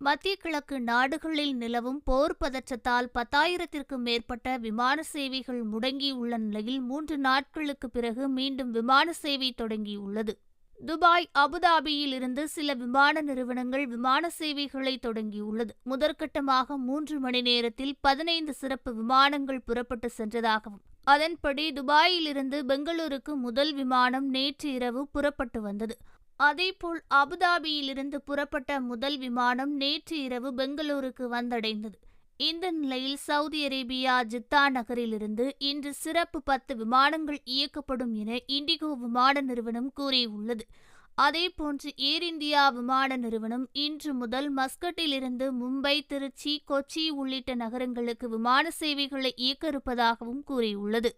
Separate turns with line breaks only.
மத்திய கிழக்கு நாடுகளில் நிலவும் போர் பதற்றத்தால் 10,000த்திற்கும் மேற்பட்ட விமான சேவைகள் முடங்கியுள்ள நிலையில் 3 நாட்களுக்கு பிறகு மீண்டும் விமான சேவை தொடங்கியுள்ளது. துபாய், அபுதாபியில் இருந்து சில விமான நிறுவனங்கள் விமான சேவைகளை தொடங்கியுள்ளது. முதற்கட்டமாக 3 மணி நேரத்தில் 15 சிறப்பு விமானங்கள் புறப்பட்டு சென்றதாகவும், அதன்படி துபாயிலிருந்து பெங்களூருக்கு முதல் விமானம் நேற்று இரவு புறப்பட்டு வந்தது. அதேபோல் அபுதாபியிலிருந்து புறப்பட்ட முதல் விமானம் நேற்று இரவு பெங்களூருக்கு வந்தடைந்தது. இந்த நிலையில் சவுதி அரேபியா ஜித்தா நகரிலிருந்து இன்று சிறப்பு 10 விமானங்கள் இயக்கப்படும் என இண்டிகோ விமான நிறுவனம் கூறியுள்ளது. அதேபோன்று ஏர் இந்தியா விமான நிறுவனம் இன்று முதல் மஸ்கட்டிலிருந்து மும்பை, திருச்சி, கொச்சி உள்ளிட்ட நகரங்களுக்கு விமான சேவைகளை இயக்க இருப்பதாகவும் கூறியுள்ளது.